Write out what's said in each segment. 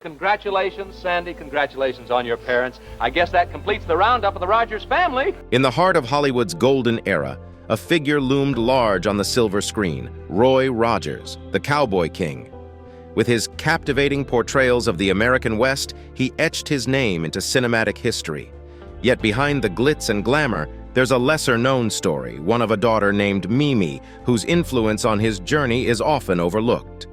Congratulations, Sandy. Congratulations on your parents. I guess that completes the roundup of the Rodgers family. In the heart of Hollywood's golden era, a figure loomed large on the silver screen, Roy Rodgers, the Cowboy King. With his captivating portrayals of the American West, he etched his name into cinematic history. Yet behind the glitz and glamour, there's a lesser-known story, one of a daughter named Mimi, whose influence on his journey is often overlooked.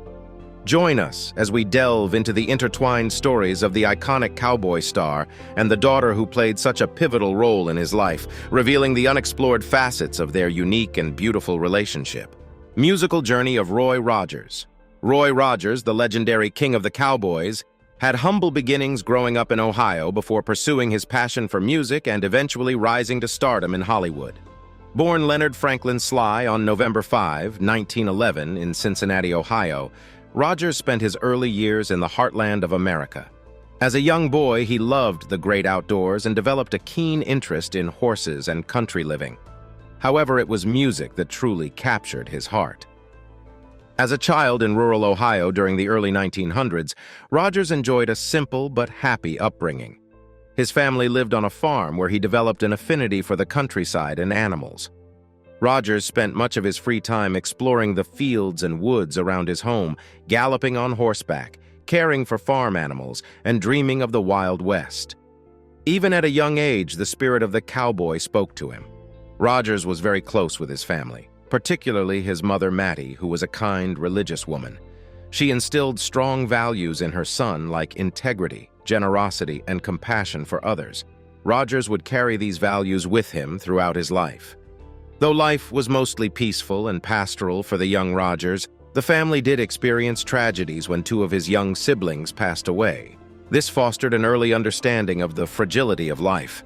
Join us as we delve into the intertwined stories of the iconic cowboy star and the daughter who played such a pivotal role in his life, revealing the unexplored facets of their unique and beautiful relationship. Musical journey of Roy Rodgers. Roy Rodgers, the legendary king of the cowboys, had humble beginnings growing up in Ohio before pursuing his passion for music and eventually rising to stardom in Hollywood. Born Leonard Franklin Sly on November 5, 1911, in Cincinnati, Ohio, Rodgers spent his early years in the heartland of America. As a young boy, he loved the great outdoors and developed a keen interest in horses and country living. However, it was music that truly captured his heart. As a child in rural Ohio during the early 1900s, Rodgers enjoyed a simple but happy upbringing. His family lived on a farm where he developed an affinity for the countryside and animals. Rodgers spent much of his free time exploring the fields and woods around his home, galloping on horseback, caring for farm animals, and dreaming of the Wild West. Even at a young age, the spirit of the cowboy spoke to him. Rodgers was very close with his family, particularly his mother Mattie, who was a kind, religious woman. She instilled strong values in her son like integrity, generosity, and compassion for others. Rodgers would carry these values with him throughout his life. Though life was mostly peaceful and pastoral for the young Rodgers, the family did experience tragedies when two of his young siblings passed away. This fostered an early understanding of the fragility of life.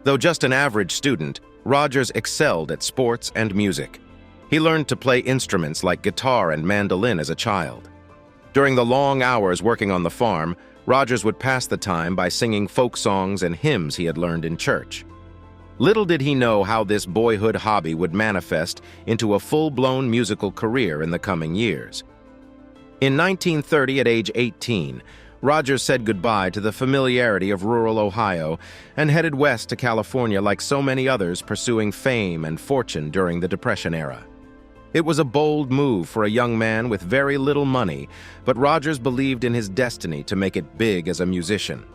Though just an average student, Rodgers excelled at sports and music. He learned to play instruments like guitar and mandolin as a child. During the long hours working on the farm, Rodgers would pass the time by singing folk songs and hymns he had learned in church. Little did he know how this boyhood hobby would manifest into a full-blown musical career in the coming years. In 1930, at age 18, Rodgers said goodbye to the familiarity of rural Ohio and headed west to California like so many others pursuing fame and fortune during the Depression era. It was a bold move for a young man with very little money, but Rodgers believed in his destiny to make it big as a musician.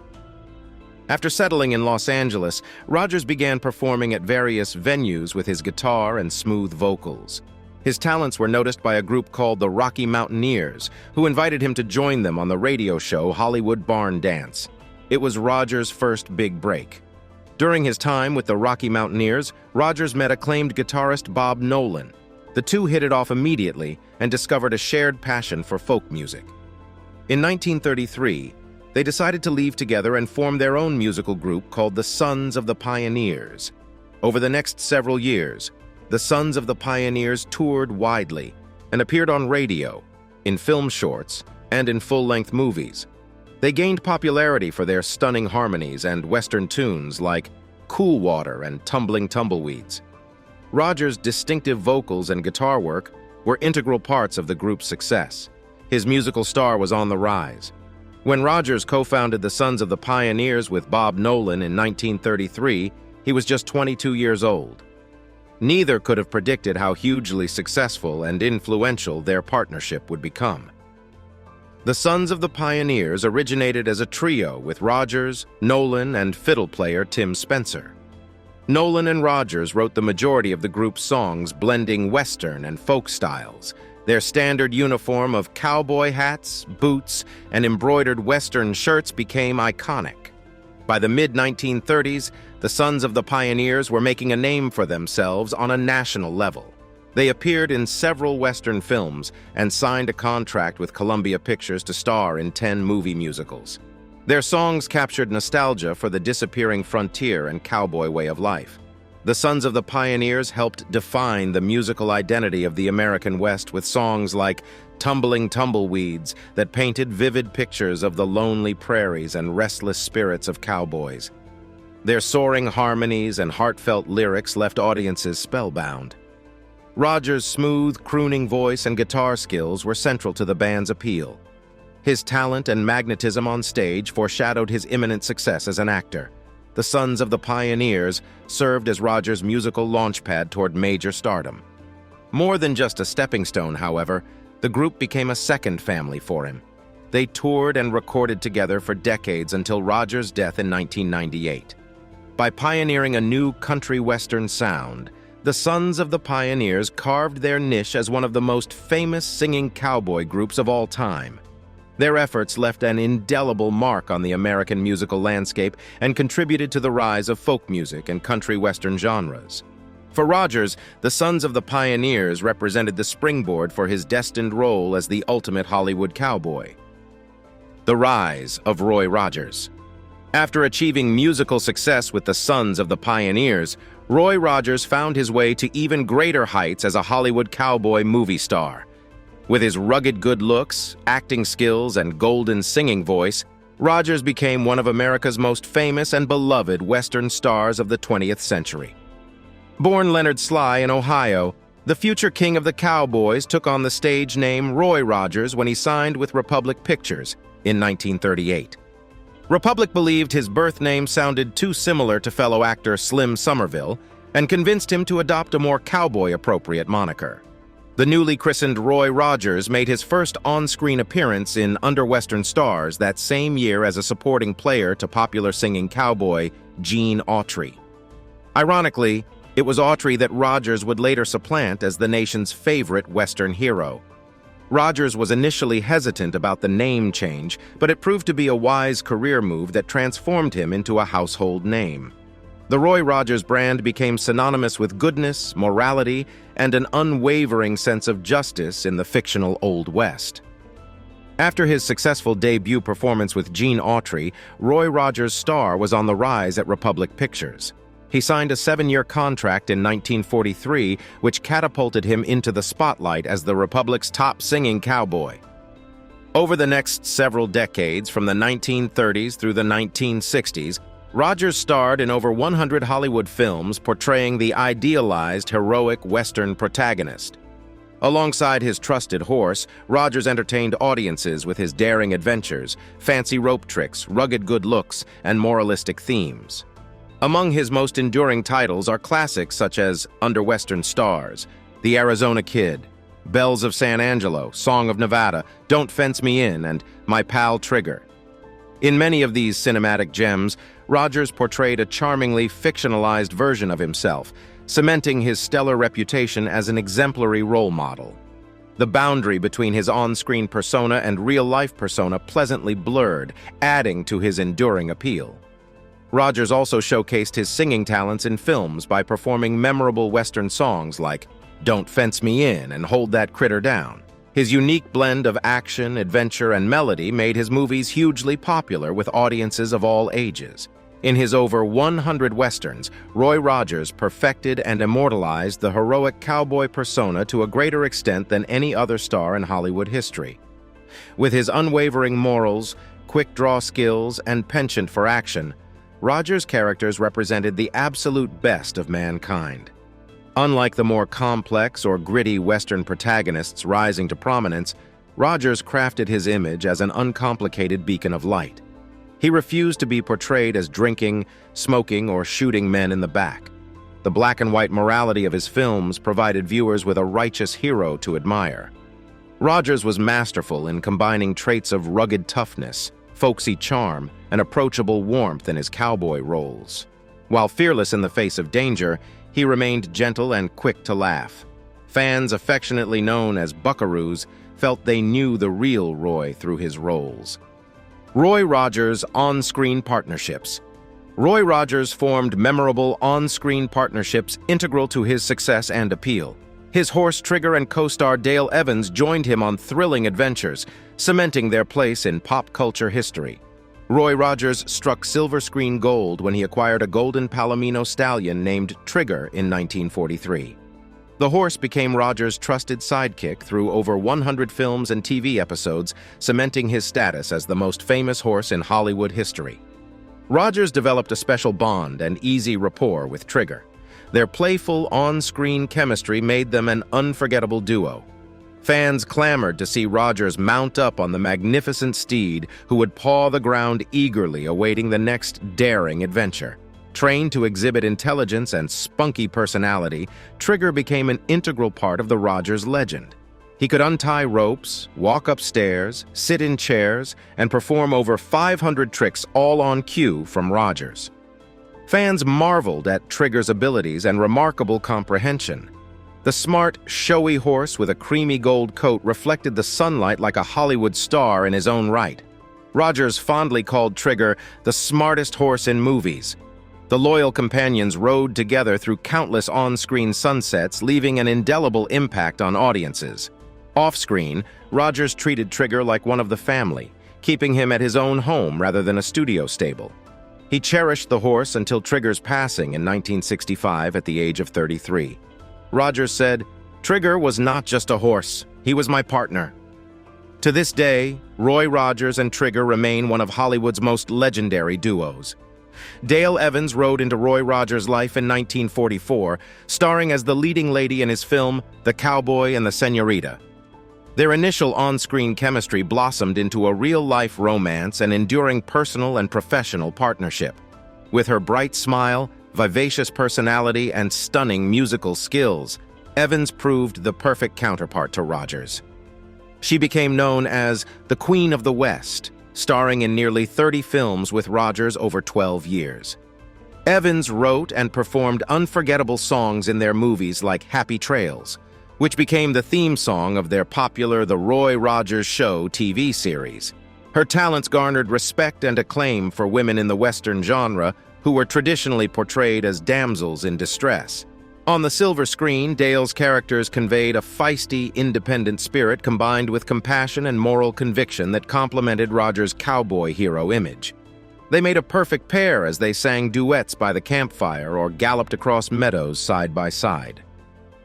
After settling in Los Angeles, Rodgers began performing at various venues with his guitar and smooth vocals. His talents were noticed by a group called the Rocky Mountaineers, who invited him to join them on the radio show Hollywood Barn Dance. It was Rodgers' first big break. During his time with the Rocky Mountaineers, Rodgers met acclaimed guitarist Bob Nolan. The two hit it off immediately and discovered a shared passion for folk music. In 1933, they decided to leave together and form their own musical group called the Sons of the Pioneers. Over the next several years, the Sons of the Pioneers toured widely and appeared on radio, in film shorts, and in full-length movies. They gained popularity for their stunning harmonies and Western tunes like Cool Water and Tumbling Tumbleweeds. Rodgers' distinctive vocals and guitar work were integral parts of the group's success. His musical star was on the rise. When Rodgers co-founded the Sons of the Pioneers with Bob Nolan in 1933, he was just 22 years old. Neither could have predicted how hugely successful and influential their partnership would become. The Sons of the Pioneers originated as a trio with Rodgers, Nolan, and fiddle player Tim Spencer. Nolan and Rodgers wrote the majority of the group's songs, blending Western and folk styles. Their standard uniform of cowboy hats, boots, and embroidered Western shirts became iconic. By the mid-1930s, the Sons of the Pioneers were making a name for themselves on a national level. They appeared in several Western films and signed a contract with Columbia Pictures to star in 10 movie musicals. Their songs captured nostalgia for the disappearing frontier and cowboy way of life. The Sons of the Pioneers helped define the musical identity of the American West with songs like Tumbling Tumbleweeds that painted vivid pictures of the lonely prairies and restless spirits of cowboys. Their soaring harmonies and heartfelt lyrics left audiences spellbound. Rodgers' smooth, crooning voice and guitar skills were central to the band's appeal. His talent and magnetism on stage foreshadowed his imminent success as an actor. The Sons of the Pioneers served as Rodgers' musical launchpad toward major stardom. More than just a stepping stone, however, the group became a second family for him. They toured and recorded together for decades until Rodgers' death in 1998. By pioneering a new country western sound, the Sons of the Pioneers carved their niche as one of the most famous singing cowboy groups of all time. Their efforts left an indelible mark on the American musical landscape and contributed to the rise of folk music and country western genres. For Rodgers, the Sons of the Pioneers represented the springboard for his destined role as the ultimate Hollywood cowboy. The rise of Roy Rodgers. After achieving musical success with the Sons of the Pioneers, Roy Rodgers found his way to even greater heights as a Hollywood cowboy movie star. With his rugged good looks, acting skills, and golden singing voice, Rodgers became one of America's most famous and beloved Western stars of the 20th century. Born Leonard Sly in Ohio, the future king of the Cowboys took on the stage name Roy Rodgers when he signed with Republic Pictures in 1938. Republic believed his birth name sounded too similar to fellow actor Slim Somerville and convinced him to adopt a more cowboy-appropriate moniker. The newly christened Roy Rodgers made his first on-screen appearance in Under Western Stars that same year as a supporting player to popular singing cowboy Gene Autry. Ironically, it was Autry that Rodgers would later supplant as the nation's favorite Western hero. Rodgers was initially hesitant about the name change, but it proved to be a wise career move that transformed him into a household name. The Roy Rodgers brand became synonymous with goodness, morality, and an unwavering sense of justice in the fictional Old West. After his successful debut performance with Gene Autry, Roy Rodgers' star was on the rise at Republic Pictures. He signed a 7-year contract in 1943, which catapulted him into the spotlight as the Republic's top singing cowboy. Over the next several decades, from the 1930s through the 1960s, Rodgers starred in over 100 Hollywood films portraying the idealized, heroic Western protagonist. Alongside his trusted horse, Rodgers entertained audiences with his daring adventures, fancy rope tricks, rugged good looks, and moralistic themes. Among his most enduring titles are classics such as Under Western Stars, The Arizona Kid, Bells of San Angelo, Song of Nevada, Don't Fence Me In, and My Pal Trigger. In many of these cinematic gems, Rodgers portrayed a charmingly fictionalized version of himself, cementing his stellar reputation as an exemplary role model. The boundary between his on-screen persona and real-life persona pleasantly blurred, adding to his enduring appeal. Rodgers also showcased his singing talents in films by performing memorable Western songs like Don't Fence Me In and Hold That Critter Down. His unique blend of action, adventure, and melody made his movies hugely popular with audiences of all ages. In his over 100 westerns, Roy Rodgers perfected and immortalized the heroic cowboy persona to a greater extent than any other star in Hollywood history. With his unwavering morals, quick-draw skills, and penchant for action, Rodgers' characters represented the absolute best of mankind. Unlike the more complex or gritty Western protagonists rising to prominence, Rodgers crafted his image as an uncomplicated beacon of light. He refused to be portrayed as drinking, smoking, or shooting men in the back. The black and white morality of his films provided viewers with a righteous hero to admire. Rodgers was masterful in combining traits of rugged toughness, folksy charm, and approachable warmth in his cowboy roles. While fearless in the face of danger, he remained gentle and quick to laugh. Fans, affectionately known as buckaroos, felt they knew the real Roy through his roles. Roy Rodgers' on-screen partnerships. Roy Rodgers formed memorable on-screen partnerships integral to his success and appeal. His horse Trigger and co-star Dale Evans joined him on thrilling adventures, cementing their place in pop culture history. Roy Rodgers struck silver screen gold when he acquired a golden Palomino stallion named Trigger in 1943. The horse became Rodgers' trusted sidekick through over 100 films and TV episodes, cementing his status as the most famous horse in Hollywood history. Rodgers developed a special bond and easy rapport with Trigger. Their playful on-screen chemistry made them an unforgettable duo. Fans clamored to see Rodgers mount up on the magnificent steed who would paw the ground eagerly awaiting the next daring adventure. Trained to exhibit intelligence and spunky personality, Trigger became an integral part of the Rodgers legend. He could untie ropes, walk upstairs, sit in chairs, and perform over 500 tricks all on cue from Rodgers. Fans marveled at Trigger's abilities and remarkable comprehension. The smart, showy horse with a creamy gold coat reflected the sunlight like a Hollywood star in his own right. Rodgers fondly called Trigger the smartest horse in movies. The loyal companions rode together through countless on-screen sunsets, leaving an indelible impact on audiences. Off-screen, Rodgers treated Trigger like one of the family, keeping him at his own home rather than a studio stable. He cherished the horse until Trigger's passing in 1965 at the age of 33. Rodgers said, "Trigger was not just a horse, he was my partner." To this day, Roy Rodgers and Trigger remain one of Hollywood's most legendary duos. Dale Evans rode into Roy Rodgers' life in 1944, starring as the leading lady in his film The Cowboy and the Senorita. Their initial on-screen chemistry blossomed into a real-life romance and enduring personal and professional partnership. With her bright smile, vivacious personality, and stunning musical skills, Evans proved the perfect counterpart to Rodgers. She became known as the Queen of the West, starring in nearly 30 films with Rodgers over 12 years. Evans wrote and performed unforgettable songs in their movies like Happy Trails, which became the theme song of their popular The Roy Rodgers Show TV series. Her talents garnered respect and acclaim for women in the Western genre who were traditionally portrayed as damsels in distress. On the silver screen, Dale's characters conveyed a feisty, independent spirit combined with compassion and moral conviction that complemented Rodgers' cowboy hero image. They made a perfect pair as they sang duets by the campfire or galloped across meadows side by side.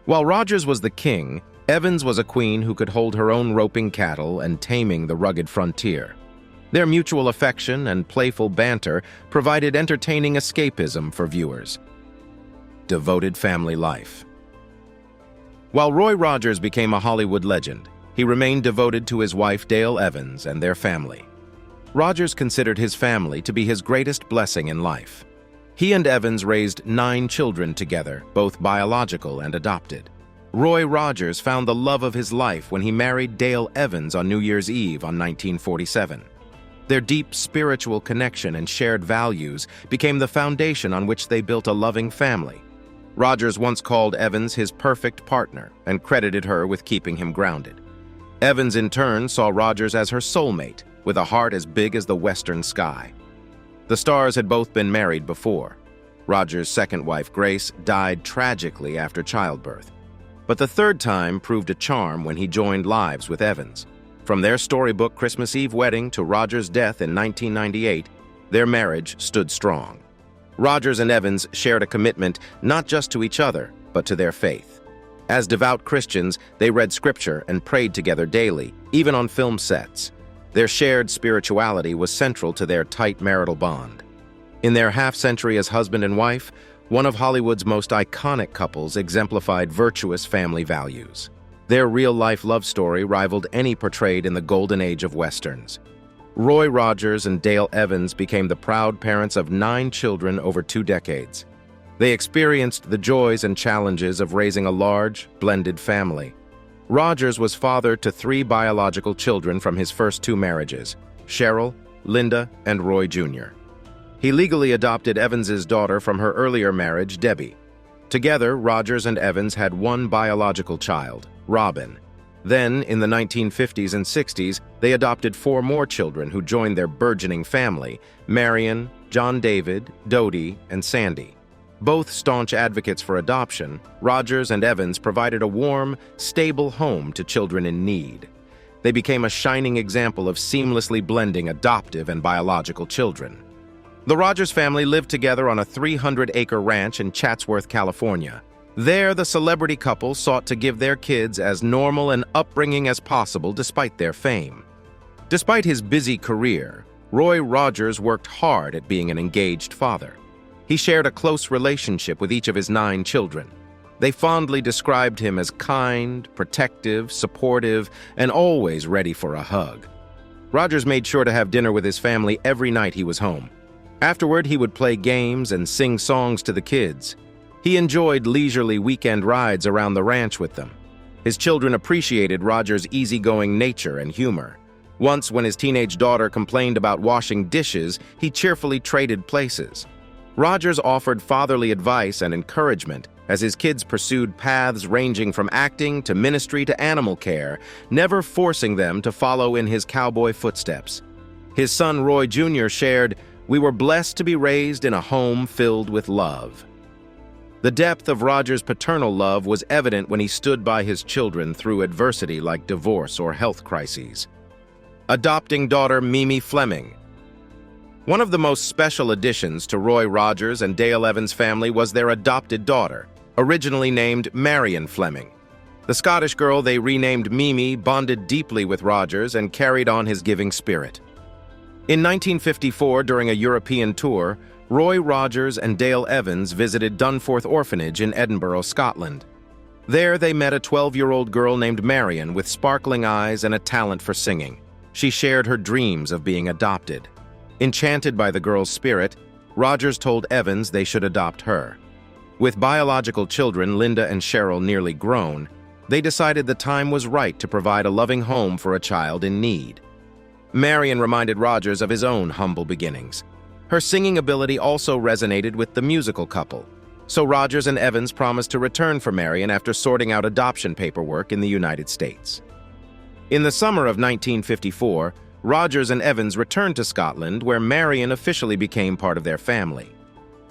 While Rodgers was the king, Evans was a queen who could hold her own roping cattle and taming the rugged frontier. Their mutual affection and playful banter provided entertaining escapism for viewers. Devoted family life. While Roy Rodgers became a Hollywood legend, he remained devoted to his wife Dale Evans and their family. Rodgers considered his family to be his greatest blessing in life. He and Evans raised 9 children together, both biological and adopted. Roy Rodgers found the love of his life when he married Dale Evans on New Year's Eve on 1947. Their deep spiritual connection and shared values became the foundation on which they built a loving family. Rodgers once called Evans his perfect partner and credited her with keeping him grounded. Evans, in turn, saw Rodgers as her soulmate, with a heart as big as the western sky. The stars had both been married before. Rodgers' second wife, Grace, died tragically after childbirth. But the third time proved a charm when he joined lives with Evans. From their storybook Christmas Eve wedding to Rodgers' death in 1998, their marriage stood strong. Rodgers and Evans shared a commitment not just to each other, but to their faith. As devout Christians, they read scripture and prayed together daily, even on film sets. Their shared spirituality was central to their tight marital bond. In their half-century as husband and wife, one of Hollywood's most iconic couples exemplified virtuous family values. Their real-life love story rivaled any portrayed in the golden age of Westerns. Roy Rodgers and Dale Evans became the proud parents of 9 children over 2 decades. They experienced the joys and challenges of raising a large, blended family. Rodgers was father to 3 biological children from his first 2 marriages, Cheryl, Linda, and Roy Jr. He legally adopted Evans's daughter from her earlier marriage, Debbie. Together, Rodgers and Evans had 1 biological child, Robin. Then, in the 1950s and 60s, they adopted 4 more children who joined their burgeoning family, Marion, John David, Dodie, and Sandy. Both staunch advocates for adoption, Rodgers and Evans provided a warm, stable home to children in need. They became a shining example of seamlessly blending adoptive and biological children. The Rodgers family lived together on a 300-acre ranch in Chatsworth, California. There, the celebrity couple sought to give their kids as normal an upbringing as possible despite their fame. Despite his busy career, Roy Rodgers worked hard at being an engaged father. He shared a close relationship with each of his 9 children. They fondly described him as kind, protective, supportive, and always ready for a hug. Rodgers made sure to have dinner with his family every night he was home. Afterward, he would play games and sing songs to the kids. He enjoyed leisurely weekend rides around the ranch with them. His children appreciated Rodgers' easygoing nature and humor. Once, when his teenage daughter complained about washing dishes, he cheerfully traded places. Rodgers offered fatherly advice and encouragement as his kids pursued paths ranging from acting to ministry to animal care, never forcing them to follow in his cowboy footsteps. His son Roy Jr. shared, "We were blessed to be raised in a home filled with love." The depth of Rodgers' paternal love was evident when he stood by his children through adversity like divorce or health crises. Adopting daughter Mimi Fleming. One of the most special additions to Roy Rodgers and Dale Evans' family was their adopted daughter, originally named Marion Fleming. The Scottish girl they renamed Mimi bonded deeply with Rodgers and carried on his giving spirit. In 1954, during a European tour, Roy Rodgers and Dale Evans visited Dunforth Orphanage in Edinburgh, Scotland. There they met a 12-year-old girl named Marion with sparkling eyes and a talent for singing. She shared her dreams of being adopted. Enchanted by the girl's spirit, Rodgers told Evans they should adopt her. With biological children, Linda and Cheryl, nearly grown, they decided the time was right to provide a loving home for a child in need. Marion reminded Rodgers of his own humble beginnings. Her singing ability also resonated with the musical couple, so Rodgers and Evans promised to return for Marion after sorting out adoption paperwork in the United States. In the summer of 1954, Rodgers and Evans returned to Scotland, where Marion officially became part of their family.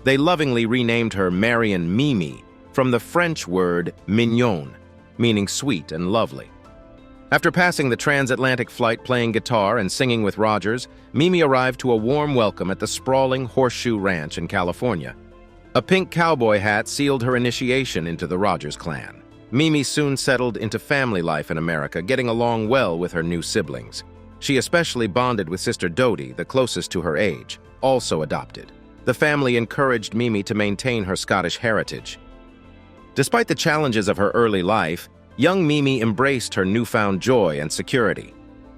They lovingly renamed her Marion Mimi, from the French word mignon, meaning sweet and lovely. After passing the transatlantic flight playing guitar and singing with Rodgers, Mimi arrived to a warm welcome at the sprawling Horseshoe Ranch in California. A pink cowboy hat sealed her initiation into the Rodgers clan. Mimi soon settled into family life in America, getting along well with her new siblings. She especially bonded with sister Dodie, the closest to her age, also adopted. The family encouraged Mimi to maintain her Scottish heritage. Despite the challenges of her early life, young Mimi embraced her newfound joy and security.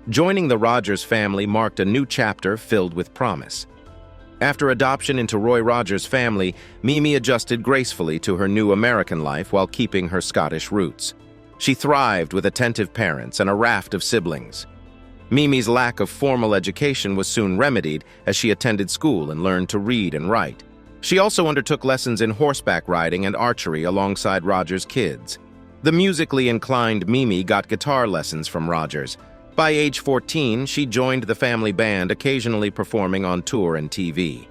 Joining the Rodgers family marked a new chapter filled with promise. After adoption into Roy Rodgers' family, Mimi adjusted gracefully to her new American life while keeping her Scottish roots. She thrived with attentive parents and a raft of siblings. Mimi's lack of formal education was soon remedied as she attended school and learned to read and write. She also undertook lessons in horseback riding and archery alongside Rodgers' kids. The musically inclined Mimi got guitar lessons from Rodgers. By age 14, she joined the family band, occasionally performing on tour and TV.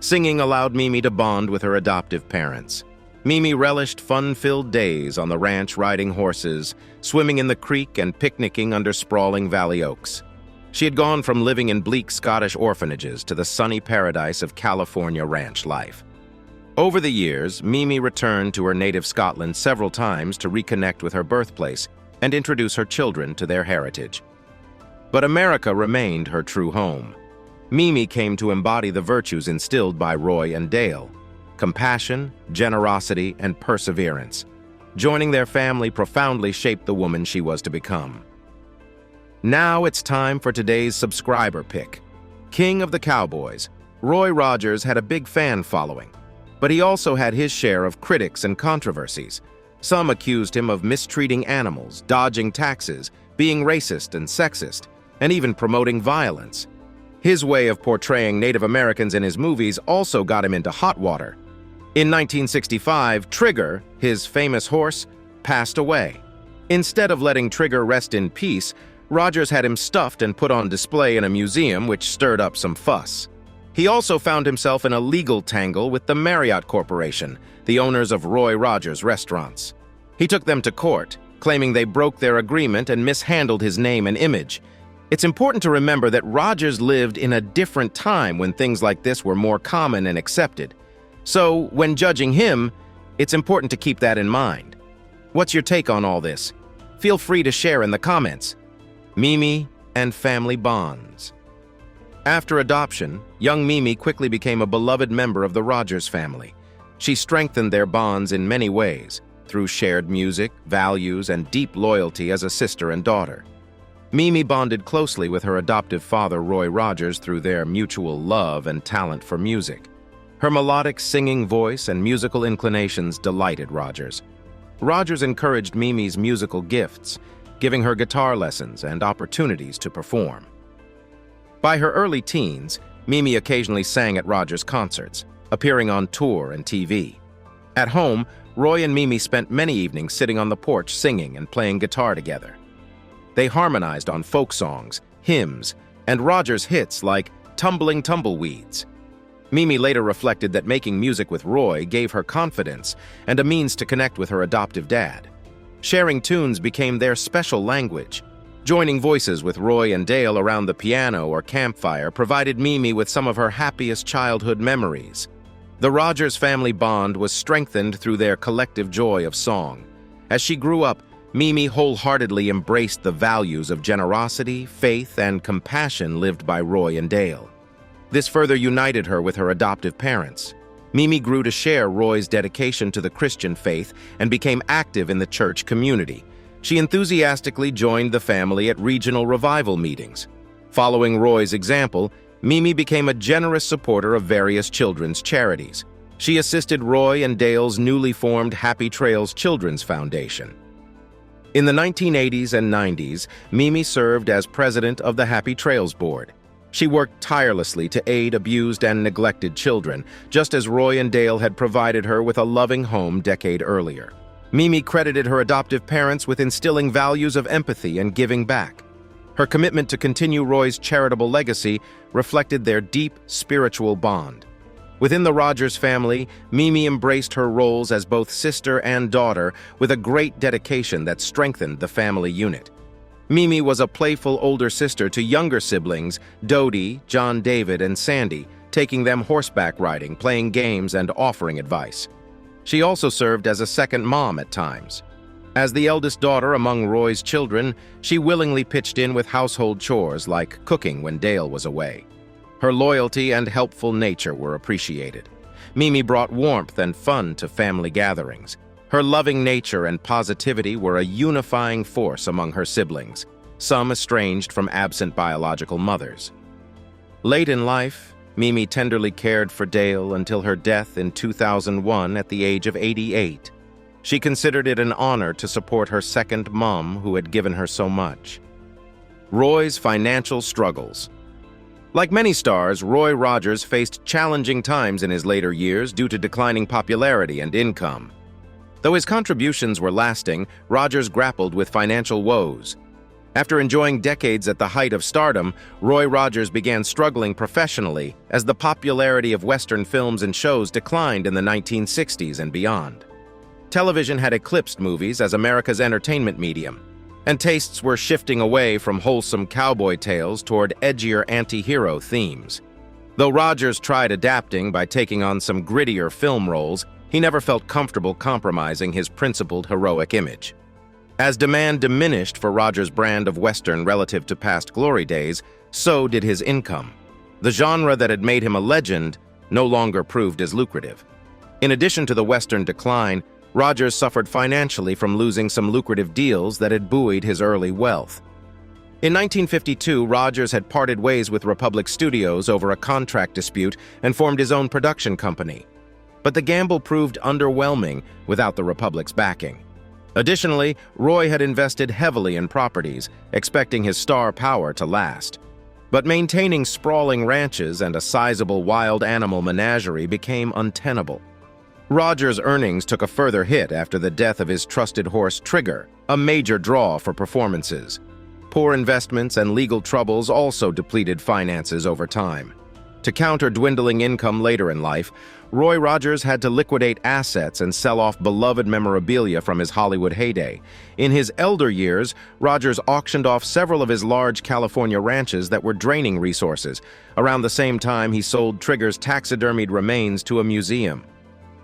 Singing allowed Mimi to bond with her adoptive parents. Mimi relished fun-filled days on the ranch riding horses, swimming in the creek, and picnicking under sprawling valley oaks. She had gone from living in bleak Scottish orphanages to the sunny paradise of California ranch life. Over the years, Mimi returned to her native Scotland several times to reconnect with her birthplace and introduce her children to their heritage. But America remained her true home. Mimi came to embody the virtues instilled by Roy and Dale: compassion, generosity, and perseverance. Joining their family profoundly shaped the woman she was to become. Now it's time for today's subscriber pick. King of the Cowboys, Roy Rodgers had a big fan following, but he also had his share of critics and controversies. Some accused him of mistreating animals, dodging taxes, being racist and sexist, and even promoting violence. His way of portraying Native Americans in his movies also got him into hot water. In 1965, Trigger, his famous horse, passed away. Instead of letting Trigger rest in peace, Rodgers had him stuffed and put on display in a museum, which stirred up some fuss. He also found himself in a legal tangle with the Marriott Corporation, the owners of Roy Rodgers restaurants. He took them to court, claiming they broke their agreement and mishandled his name and image. It's important to remember that Rodgers lived in a different time when things like this were more common and accepted. So, when judging him, it's important to keep that in mind. What's your take on all this? Feel free to share in the comments. Mimi and family bonds. After adoption, young Mimi quickly became a beloved member of the Rodgers family. She strengthened their bonds in many ways. through shared music, values, and deep loyalty as a sister and daughter. Mimi bonded closely with her adoptive father, Roy Rodgers, through their mutual love and talent for music. Her melodic singing voice and musical inclinations delighted Rodgers. Rodgers encouraged Mimi's musical gifts, giving her guitar lessons and opportunities to perform. By her early teens, Mimi occasionally sang at Rodgers' concerts, appearing on tour and TV. At home, Roy and Mimi spent many evenings sitting on the porch singing and playing guitar together. They harmonized on folk songs, hymns, and Rodgers' hits like Tumbling Tumbleweeds. Mimi later reflected that making music with Roy gave her confidence and a means to connect with her adoptive dad. Sharing tunes became their special language. Joining voices with Roy and Dale around the piano or campfire provided Mimi with some of her happiest childhood memories. The Rodgers family bond was strengthened through their collective joy of song. As she grew up, Mimi wholeheartedly embraced the values of generosity, faith, and compassion lived by Roy and Dale. This further united her with her adoptive parents. Mimi grew to share Roy's dedication to the Christian faith and became active in the church community. She enthusiastically joined the family at regional revival meetings. Following Roy's example, Mimi became a generous supporter of various children's charities. She assisted Roy and Dale's newly formed Happy Trails Children's Foundation. In the 1980s and 90s, Mimi served as president of the Happy Trails Board. She worked tirelessly to aid abused and neglected children, just as Roy and Dale had provided her with a loving home decade earlier. Mimi credited her adoptive parents with instilling values of empathy and giving back. Her commitment to continue Roy's charitable legacy reflected their deep spiritual bond. Within the Rodgers family, Mimi embraced her roles as both sister and daughter with a great dedication that strengthened the family unit. Mimi was a playful older sister to younger siblings, Dodie, John David, and Sandy, taking them horseback riding, playing games, and offering advice. She also served as a second mom at times. As the eldest daughter among Roy's children, she willingly pitched in with household chores like cooking when Dale was away. Her loyalty and helpful nature were appreciated. Mimi brought warmth and fun to family gatherings. Her loving nature and positivity were a unifying force among her siblings, some estranged from absent biological mothers. Late in life, Mimi tenderly cared for Dale until her death in 2001 at the age of 88. She considered it an honor to support her second mom who had given her so much. Roy's financial struggles. Like many stars, Roy Rodgers faced challenging times in his later years due to declining popularity and income. Though his contributions were lasting, Rodgers grappled with financial woes. After enjoying decades at the height of stardom, Roy Rodgers began struggling professionally as the popularity of Western films and shows declined in the 1960s and beyond. Television had eclipsed movies as America's entertainment medium, and tastes were shifting away from wholesome cowboy tales toward edgier anti-hero themes. Though Rodgers tried adapting by taking on some grittier film roles, he never felt comfortable compromising his principled heroic image. As demand diminished for Rodgers' brand of Western relative to past glory days, so did his income. The genre that had made him a legend no longer proved as lucrative. In addition to the Western decline, Rodgers suffered financially from losing some lucrative deals that had buoyed his early wealth. In 1952, Rodgers had parted ways with Republic Studios over a contract dispute and formed his own production company. But the gamble proved underwhelming without the Republic's backing. Additionally, Roy had invested heavily in properties, expecting his star power to last. But maintaining sprawling ranches and a sizable wild animal menagerie became untenable. Rodgers' earnings took a further hit after the death of his trusted horse Trigger, a major draw for performances. Poor investments and legal troubles also depleted finances over time. To counter dwindling income later in life, Roy Rodgers had to liquidate assets and sell off beloved memorabilia from his Hollywood heyday. In his elder years, Rodgers auctioned off several of his large California ranches that were draining resources. Around the same time, he sold Trigger's taxidermied remains to a museum.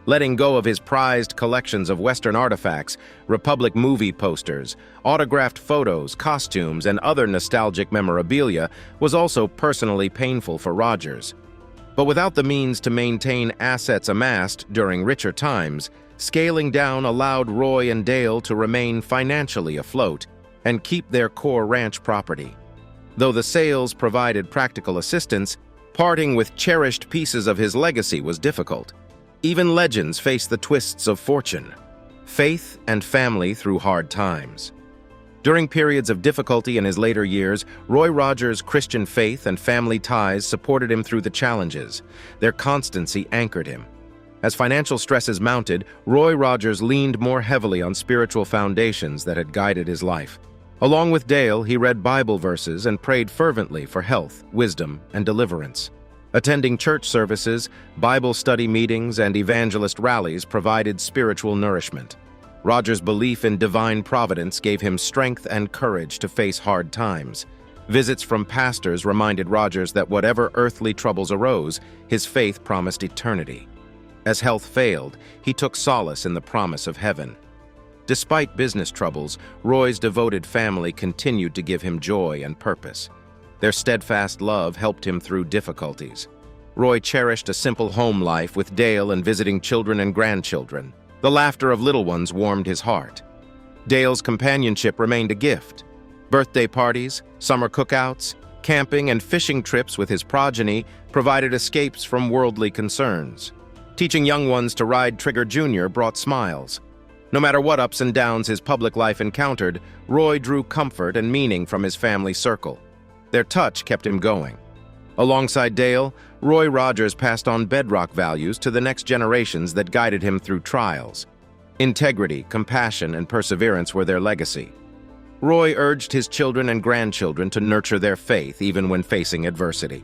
Letting go of his prized collections of Western artifacts, Republic movie posters, autographed photos, costumes, and other nostalgic memorabilia was also personally painful for Rodgers. But without the means to maintain assets amassed during richer times, Scaling down allowed Roy and Dale to remain financially afloat and keep their core ranch property. Though the sales provided practical assistance, parting with cherished pieces of his legacy was difficult. Even legends face the twists of fortune, faith and family through hard times. During periods of difficulty in his later years, Roy Rodgers' Christian faith and family ties supported him through the challenges. Their constancy anchored him. As financial stresses mounted, Roy Rodgers leaned more heavily on spiritual foundations that had guided his life. Along with Dale, he read Bible verses and prayed fervently for health, wisdom, and deliverance. Attending church services, Bible study meetings, and evangelist rallies provided spiritual nourishment. Rodgers' belief in divine providence gave him strength and courage to face hard times. Visits from pastors reminded Rodgers that whatever earthly troubles arose, his faith promised eternity. As health failed, he took solace in the promise of heaven. Despite business troubles, Roy's devoted family continued to give him joy and purpose. Their steadfast love helped him through difficulties. Roy cherished a simple home life with Dale and visiting children and grandchildren. The laughter of little ones warmed his heart. Dale's companionship remained a gift. Birthday parties, summer cookouts, camping, and fishing trips with his progeny provided escapes from worldly concerns. Teaching young ones to ride Trigger Jr. brought smiles. No matter what ups and downs his public life encountered, Roy drew comfort and meaning from his family circle. Their touch kept him going. Alongside Dale, Roy Rodgers passed on bedrock values to the next generations that guided him through trials. Integrity, compassion, and perseverance were their legacy. Roy urged his children and grandchildren to nurture their faith even when facing adversity.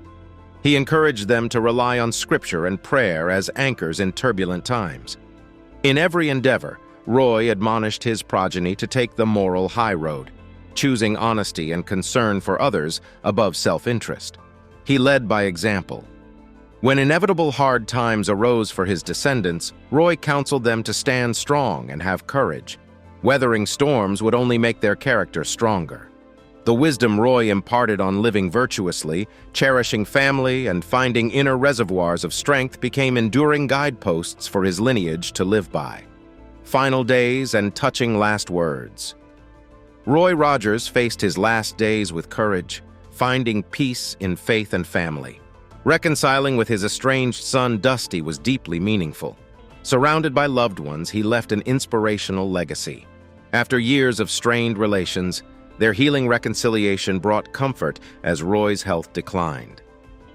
He encouraged them to rely on Scripture and prayer as anchors in turbulent times. In every endeavor, Roy admonished his progeny to take the moral high road, choosing honesty and concern for others above self-interest. He led by example. When inevitable hard times arose for his descendants, Roy counseled them to stand strong and have courage. Weathering storms would only make their character stronger. The wisdom Roy imparted on living virtuously, cherishing family, and finding inner reservoirs of strength became enduring guideposts for his lineage to live by. Final days and touching last words. Roy Rodgers faced his last days with courage, finding peace in faith and family. Reconciling with his estranged son Dusty was deeply meaningful. Surrounded by loved ones, he left an inspirational legacy. After years of strained relations, their healing reconciliation brought comfort as Roy's health declined.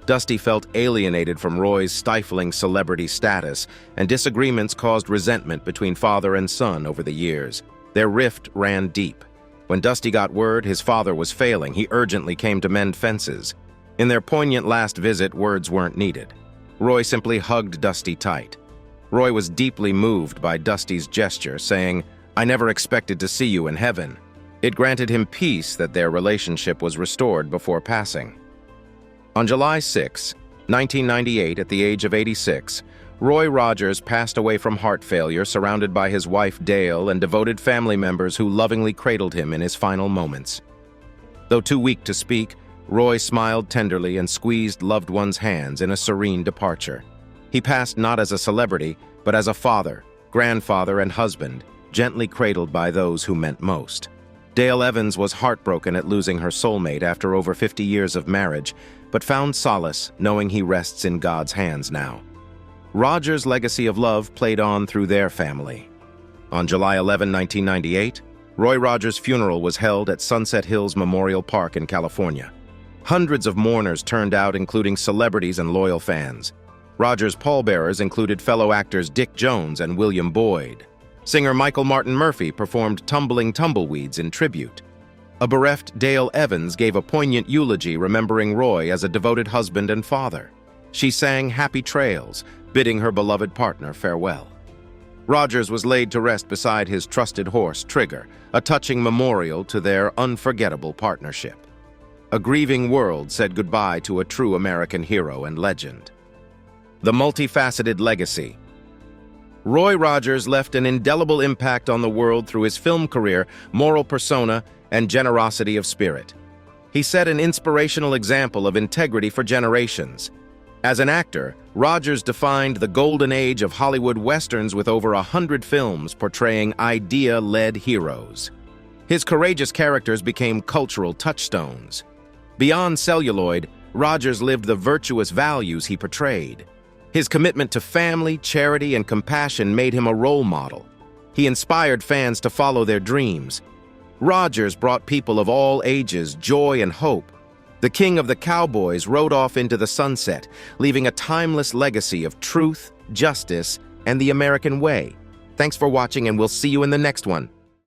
Dusty felt alienated from Roy's stifling celebrity status, and disagreements caused resentment between father and son over the years. Their rift ran deep. When Dusty got word his father was failing, he urgently came to mend fences. In their poignant last visit, words weren't needed. Roy simply hugged Dusty tight. Roy was deeply moved by Dusty's gesture, saying, "I never expected to see you in heaven." It granted him peace that their relationship was restored before passing. On July 6, 1998, at the age of 86, Roy Rodgers passed away from heart failure, surrounded by his wife Dale and devoted family members who lovingly cradled him in his final moments. Though too weak to speak, Roy smiled tenderly and squeezed loved ones' hands in a serene departure. He passed not as a celebrity, but as a father, grandfather, and husband, gently cradled by those who meant most. Dale Evans was heartbroken at losing her soulmate after over 50 years of marriage, but found solace knowing he rests in God's hands now. Rodgers' legacy of love played on through their family. On July 11, 1998, Roy Rodgers' funeral was held at Sunset Hills Memorial Park in California. Hundreds of mourners turned out, including celebrities and loyal fans. Rodgers' pallbearers included fellow actors Dick Jones and William Boyd. Singer Michael Martin Murphey performed Tumbling Tumbleweeds in tribute. A bereft Dale Evans gave a poignant eulogy remembering Roy as a devoted husband and father. She sang Happy Trails, bidding her beloved partner farewell. Rodgers was laid to rest beside his trusted horse, Trigger, a touching memorial to their unforgettable partnership. A grieving world said goodbye to a true American hero and legend. The multifaceted legacy. Roy Rodgers left an indelible impact on the world through his film career, moral persona, and generosity of spirit. He set an inspirational example of integrity for generations. As an actor, Rodgers defined the golden age of Hollywood westerns with over 100 films portraying idea-led heroes. His courageous characters became cultural touchstones. Beyond celluloid, Rodgers lived the virtuous values he portrayed. His commitment to family, charity, and compassion made him a role model. He inspired fans to follow their dreams. Rodgers brought people of all ages joy and hope. The king of the cowboys rode off into the sunset, leaving a timeless legacy of truth, justice, and the American way. Thanks for watching, and we'll see you in the next one.